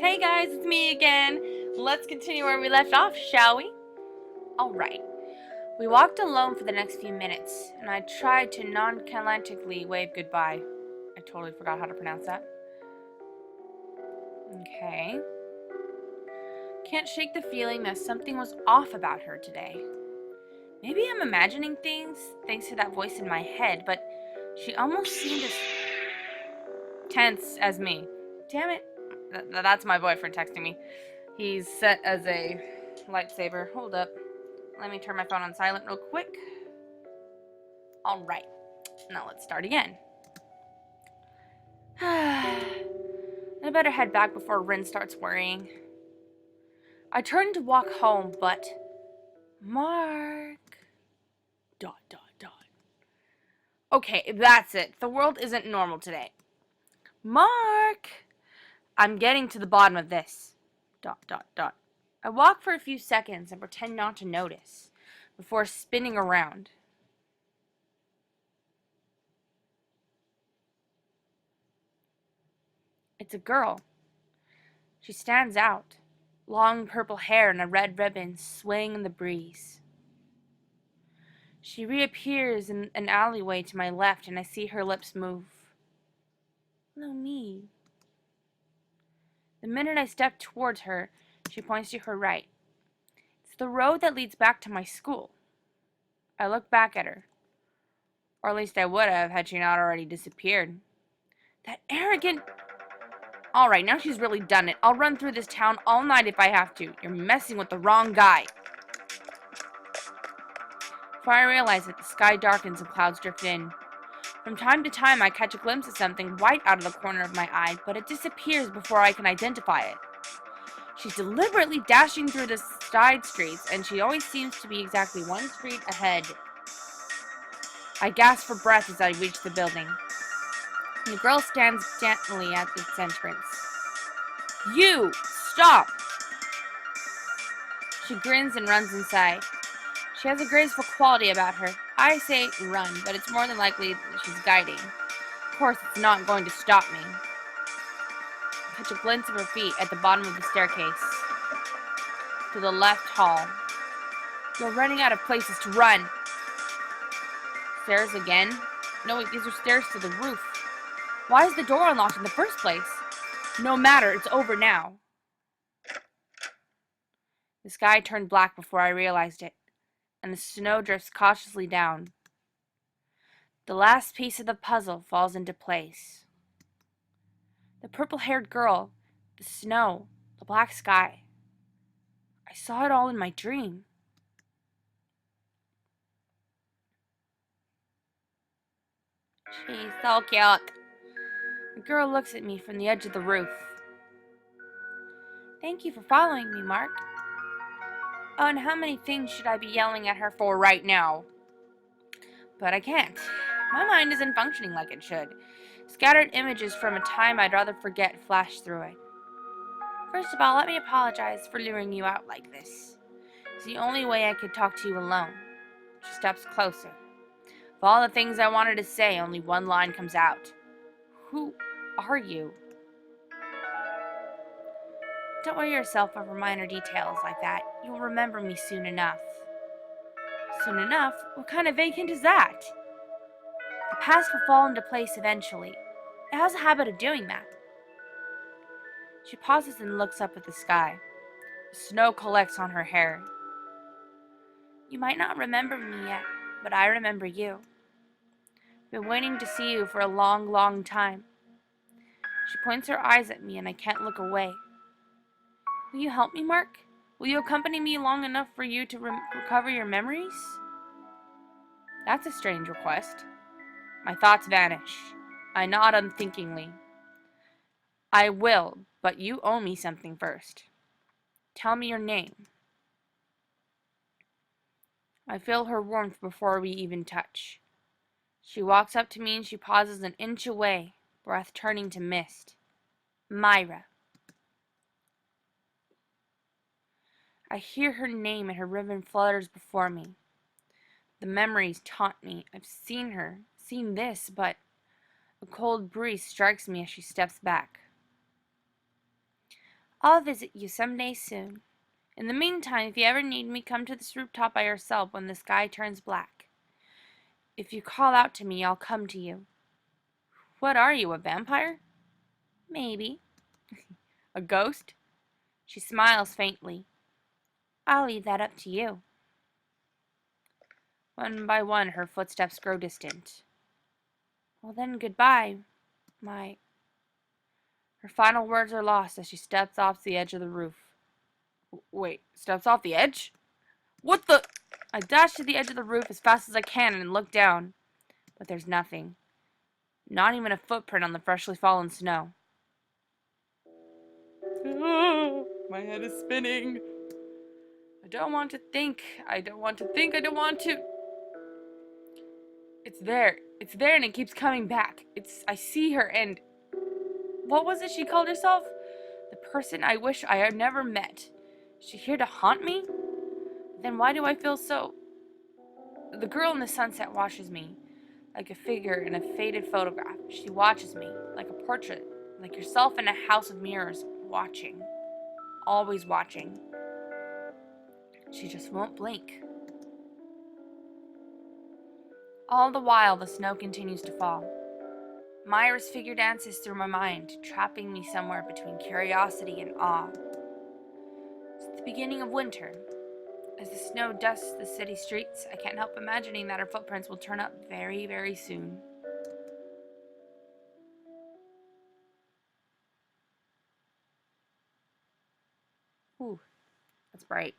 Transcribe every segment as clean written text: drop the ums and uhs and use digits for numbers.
Hey guys, it's me again. Let's continue where we left off, shall we? Alright. We walked alone for the next few minutes, and I tried to nonchalantly wave goodbye. I totally forgot how to pronounce that. Okay. Can't shake the feeling that something was off about her today. Maybe I'm imagining things thanks to that voice in my head, but she almost seemed as tense as me. Damn it. That's my boyfriend texting me. He's set as a lightsaber. Hold up. Let me turn my phone on silent real quick. Alright. Now let's start again. I better head back before Rin starts worrying. I turned to walk home, but... Mark... ... Okay, that's it. The world isn't normal today. Mark! I'm getting to the bottom of this. ... I walk for a few seconds and pretend not to notice, before spinning around. It's a girl. She stands out. Long purple hair and a red ribbon swaying in the breeze. She reappears in an alleyway to my left, and I see her lips move. Hello, me. The minute I step towards her, she points to her right. It's the road that leads back to my school. I look back at her. Or at least I would have had she not already disappeared. That arrogant... Alright, now she's really done it. I'll run through this town all night if I have to. You're messing with the wrong guy. Before I realize it, the sky darkens and clouds drift in. From time to time, I catch a glimpse of something white out of the corner of my eye, but it disappears before I can identify it. She's deliberately dashing through the side streets, and she always seems to be exactly one street ahead. I gasp for breath as I reach the building. The girl stands gently at its entrance. You! Stop! She grins and runs inside. She has a graceful quality about her. I say run, but it's more than likely that she's guiding. Of course, it's not going to stop me. I catch a glimpse of her feet at the bottom of the staircase. To the left hall. You're running out of places to run. Stairs again? No, wait, these are stairs to the roof. Why is the door unlocked in the first place? No matter, it's over now. The sky turned black before I realized it, and the snow drifts cautiously down. The last piece of the puzzle falls into place. The purple-haired girl, the snow, the black sky. I saw it all in my dream. She's so cute. The girl looks at me from the edge of the roof. Thank you for following me, Mark. Oh, and how many things should I be yelling at her for right now? But I can't. My mind isn't functioning like it should. Scattered images from a time I'd rather forget flash through it. First of all, let me apologize for luring you out like this. It's the only way I could talk to you alone. She steps closer. Of all the things I wanted to say, only one line comes out. Who are you? Don't worry yourself over minor details like that. You'll remember me soon enough. Soon enough? What kind of vague hint is that? The past will fall into place eventually. It has a habit of doing that. She pauses and looks up at the sky. The snow collects on her hair. You might not remember me yet, but I remember you. Been waiting to see you for a long, long time. She points her eyes at me and I can't look away. Will you help me, Mark? Will you accompany me long enough for you to recover your memories? That's a strange request. My thoughts vanish. I nod unthinkingly. I will, but you owe me something first. Tell me your name. I feel her warmth before we even touch. She walks up to me and she pauses an inch away, breath turning to mist. Myra. I hear her name and her ribbon flutters before me. The memories taunt me. I've seen her, seen this, but a cold breeze strikes me as she steps back. I'll visit you someday soon. In the meantime, if you ever need me, come to this rooftop by yourself when the sky turns black. If you call out to me, I'll come to you. What are you, a vampire? Maybe. A ghost? She smiles faintly. I'll leave that up to you. One by one, her footsteps grow distant. Well then, goodbye, my... Her final words are lost as she steps off the edge of the roof. Wait, steps off the edge? What the... I dash to the edge of the roof as fast as I can and look down. But there's nothing. Not even a footprint on the freshly fallen snow. My head is spinning. I don't want to think. I don't want to. It's there. It's there and it keeps coming back. I see her and... What was it she called herself? The person I wish I had never met. Is she here to haunt me? Then why do I feel so... The girl in the sunset watches me, like a figure in a faded photograph. She watches me, like a portrait, like yourself in a house of mirrors, watching. Always watching. She just won't blink. All the while, the snow continues to fall. Myra's figure dances through my mind, trapping me somewhere between curiosity and awe. It's the beginning of winter. As the snow dusts the city streets, I can't help imagining that her footprints will turn up very, very soon. Ooh, that's bright.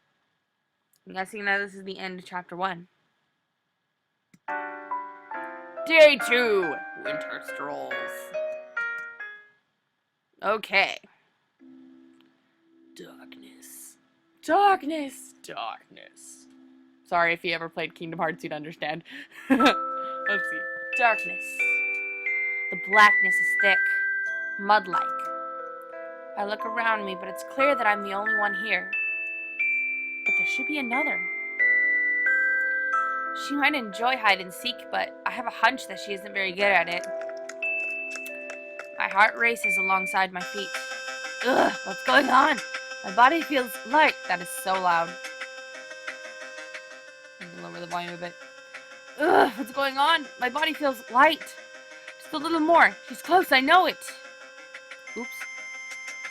I'm guessing that this is the end of chapter 1. Day 2, Winter Strolls. Okay. Darkness. Darkness. Darkness. Sorry, if you ever played Kingdom Hearts, you'd understand. Let's see. Darkness. The blackness is thick, mud-like. I look around me, but it's clear that I'm the only one here. But there should be another. She might enjoy hide and seek, but I have a hunch that she isn't very good at it. My heart races alongside my feet. Ugh, what's going on? My body feels light. That is so loud. I'm gonna lower the volume a bit. Ugh, what's going on? My body feels light. Just a little more. She's close, I know it. Oops.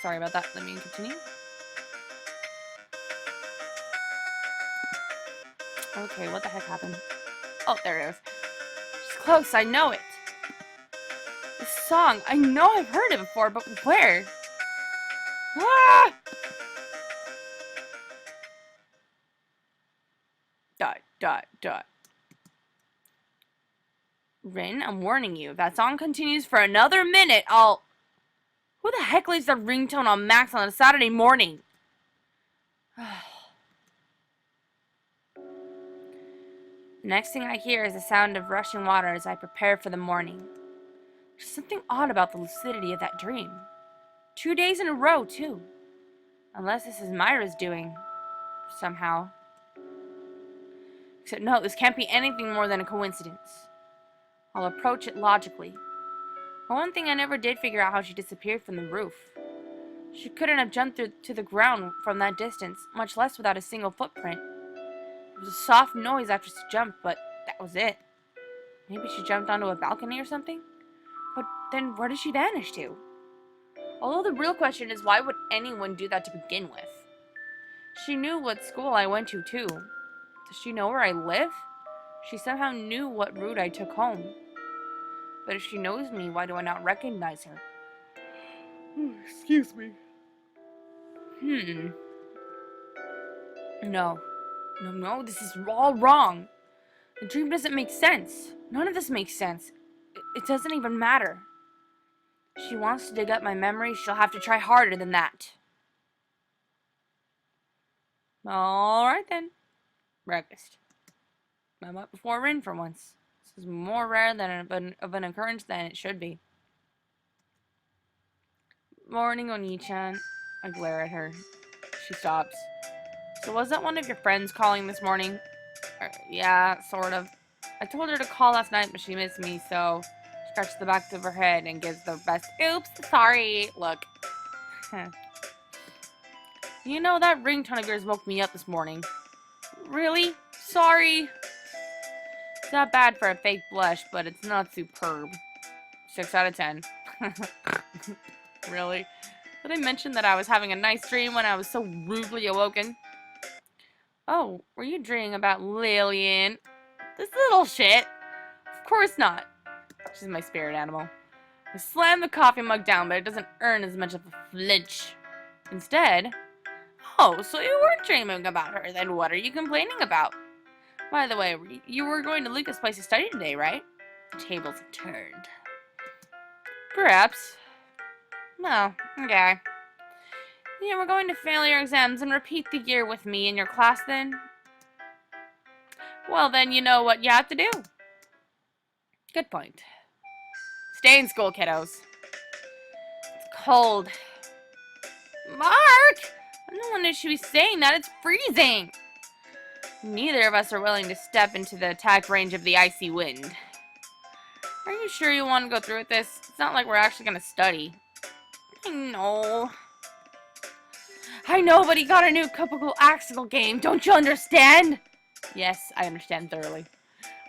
Sorry about that. Let me continue. Okay, what the heck happened? Oh, there it is. She's close, I know it. This song, I know I've heard it before, but where? Ah! Dot. Rin, I'm warning you. If that song continues for another minute, I'll... Who the heck leaves their ringtone on max on a Saturday morning? The next thing I hear is the sound of rushing water as I prepare for the morning. There's something odd about the lucidity of that dream. 2 days in a row, too. Unless this is Myra's doing. Somehow. Except no, this can't be anything more than a coincidence. I'll approach it logically. For one thing, I never did figure out how she disappeared from the roof. She couldn't have jumped to the ground from that distance, much less without a single footprint. There was a soft noise after she jumped, but that was it. Maybe she jumped onto a balcony or something? But then where did she vanish to? Although the real question is, why would anyone do that to begin with? She knew what school I went to, too. Does she know where I live? She somehow knew what route I took home. But if she knows me, why do I not recognize her? Excuse me. No, this is all wrong. The dream doesn't make sense. None of this makes sense. It doesn't even matter. If she wants to dig up my memories, she'll have to try harder than that. Alright then. Breakfast. I'm up before Rin for once. This is more rare than of an occurrence than it should be. Morning, Oni-chan. I glare at her. She stops. So was that one of your friends calling this morning? Yeah, sort of. I told her to call last night, but she missed me, so she scratches the back of her head and gives the best, oops, sorry, look. You know, that ringtone of yours woke me up this morning. Really? Sorry. It's not bad for a fake blush, but it's not superb. 6 out of 10. Really? Did I mention that I was having a nice dream when I was so rudely awoken? Oh, were you dreaming about Lillian? This little shit? Of course not. She's my spirit animal. I slammed the coffee mug down, but it doesn't earn as much of a flinch. Instead... Oh, so you weren't dreaming about her, then what are you complaining about? By the way, you were going to Luca's place to study today, right? The tables have turned. Perhaps. No, okay. Yeah, we're going to fail your exams and repeat the year with me in your class then? Well, then you know what you have to do. Good point. Stay in school, kiddos. It's cold. Mark! I'm the one who should be saying that. It's freezing. Neither of us are willing to step into the attack range of the icy wind. Are you sure you want to go through with this? It's not like we're actually going to study. I know, but he got a new couple axle game. Don't you understand? Yes, I understand thoroughly.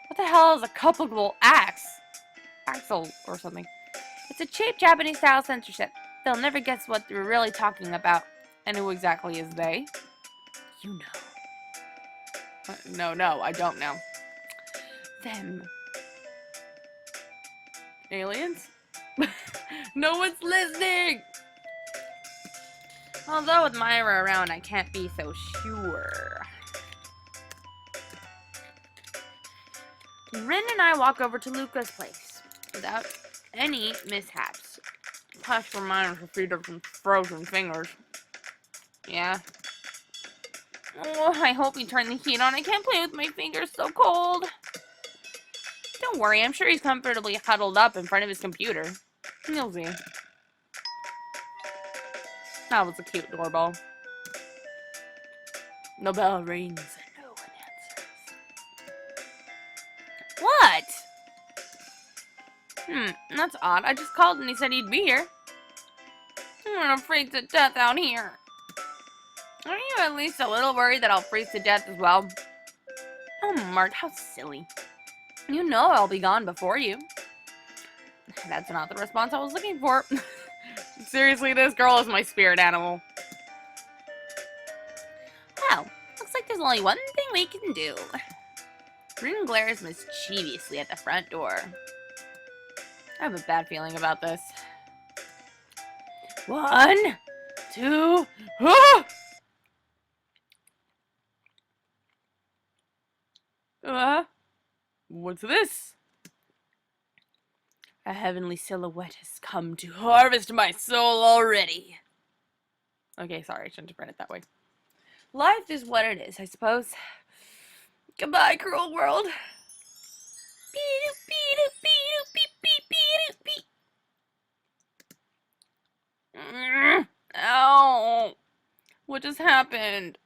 What the hell is a couple axe? Axle or something. It's a cheap Japanese-style censorship. They'll never guess what we're really talking about. And who exactly is they? You know. No, I don't know. Them. Aliens? No one's listening! Although with Myra around, I can't be so sure. Rin and I walk over to Luca's place without any mishaps. Plus for mine for feet of some frozen fingers. Yeah. Oh, I hope he turned the heat on. I can't play with my fingers, so cold. Don't worry, I'm sure he's comfortably huddled up in front of his computer. You'll see. That was a cute doorbell. The bell rings and no one answers. What? That's odd. I just called and he said he'd be here. I'm afraid to death out here. Aren't you at least a little worried that I'll freeze to death as well? Oh, Mark, how silly. You know I'll be gone before you. That's not the response I was looking for. Seriously, this girl is my spirit animal. Well, looks like there's only one thing we can do. Rin glares mischievously at the front door. I have a bad feeling about this. 1, 2, what's this? A heavenly silhouette has come to harvest my soul already. Okay, sorry, I shouldn't have read it that way. Life is what it is, I suppose. Goodbye, cruel world. Ow! What just happened?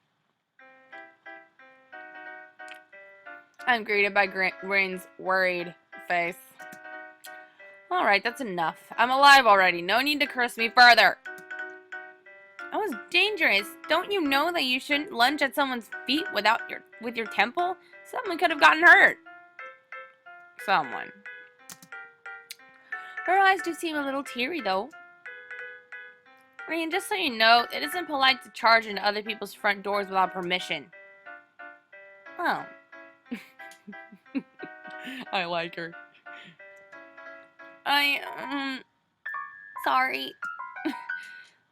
I'm greeted by Rin's worried face. Alright, that's enough. I'm alive already. No need to curse me further. That was dangerous. Don't you know that you shouldn't lunge at someone's feet with your temple? Someone could have gotten hurt. Someone. Her eyes do seem a little teary, though. Rin, just so you know, it isn't polite to charge into other people's front doors without permission. Oh. I like her. Sorry.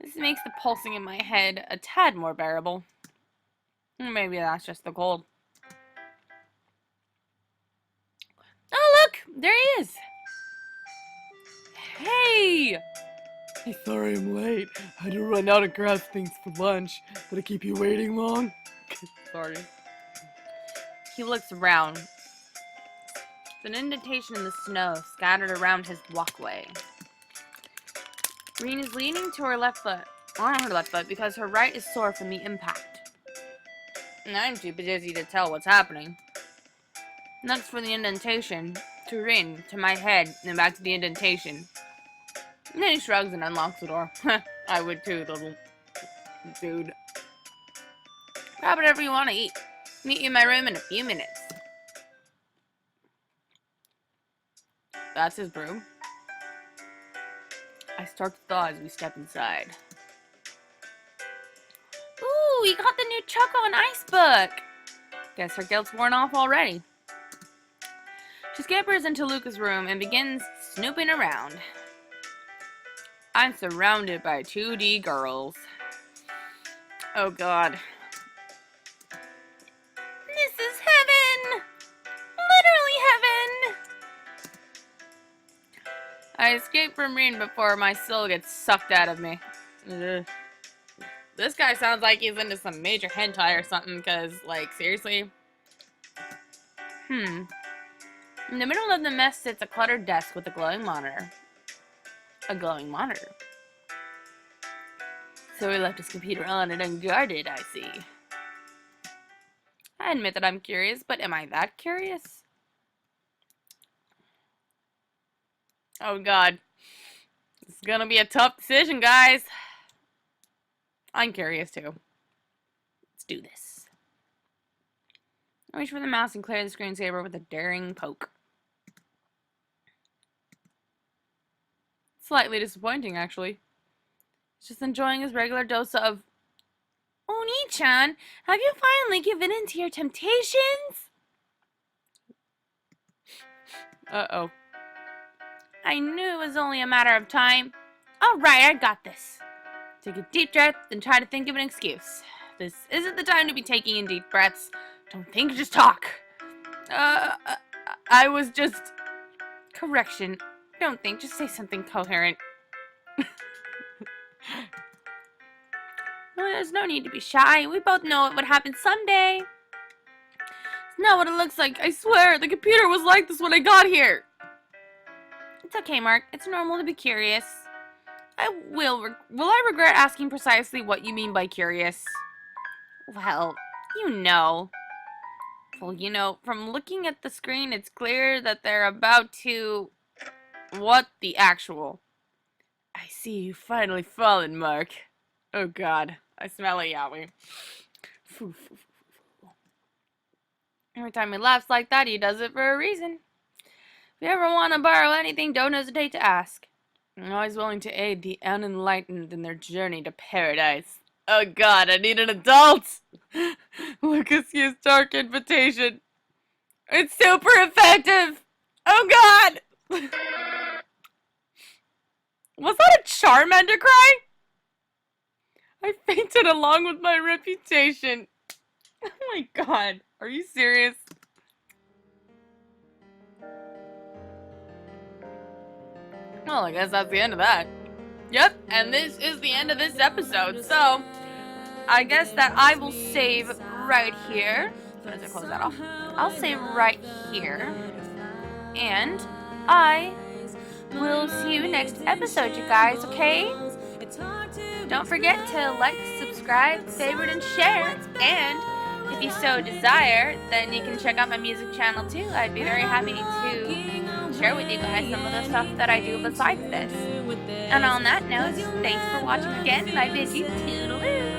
This makes the pulsing in my head a tad more bearable. Maybe that's just the cold. Oh, look! There he is! Hey! Hey, sorry I'm late. I had to run out and grab things for lunch. Did I keep you waiting long? Sorry. He looks around. There's an indentation in the snow scattered around his walkway. Rin is leaning to her left foot, on her left foot, because her right is sore from the impact. And I'm too busy to tell what's happening. Next for the indentation, to Rin, to my head, and back to the indentation. And then he shrugs and unlocks the door. I would too, little dude. Grab whatever you want to eat. Meet you in my room in a few minutes. That's his room. I start to thaw as we step inside. Ooh, we got the new Choco and Ice book. Guess her guilt's worn off already. She scampers into Luca's room and begins snooping around. I'm surrounded by 2D girls. Oh god. This is heaven! Literally heaven! I escape from Reen before my soul gets sucked out of me. Ugh. This guy sounds like he's into some major hentai or something, because, like, seriously? In the middle of the mess sits a cluttered desk with a glowing monitor. A glowing monitor. So he left his computer on and unguarded, I see. I admit that I'm curious, but am I that curious? Oh god. This is gonna be a tough decision, guys. I'm curious too. Let's do this. I reach for the mouse and clear the screensaver with a daring poke. Slightly disappointing, actually. He's just enjoying his regular dose of... Oni-chan, have you finally given in to your temptations? Uh-oh. I knew it was only a matter of time. Alright, I got this. Take a deep breath and try to think of an excuse. This isn't the time to be taking in deep breaths. Don't think, just talk. I was just... Correction. Don't think, just say something coherent. Well, there's no need to be shy. We both know it would happen someday. It's not what it looks like. I swear, the computer was like this when I got here. It's okay, Mark. It's normal to be curious. Will I regret asking precisely what you mean by curious? Well, you know. Well, you know, from looking at the screen, it's clear that they're about to... What the actual? I see you finally fallen, Mark. Oh god, I smell a yaoi. Every time he laughs like that, he does it for a reason. If you ever want to borrow anything, don't hesitate to ask. I'm always willing to aid the unenlightened in their journey to paradise. Oh god, I need an adult! Lucas used dark invitation. It's super effective! Oh god! Was that a Charmander cry? I fainted along with my reputation. Oh my god, are you serious? Well, I guess that's the end of that. Yep, and this is the end of this episode, so I guess that I will save right here. As I close that off, I'll save right here, and I will see you next episode, you guys, okay? Don't forget to like, subscribe, favorite, and share, and if you so desire, then you can check out my music channel too. I'd be very happy to share with you guys some of the stuff that I do besides this. And on that note, thanks for watching again, and I bid you toodaloo.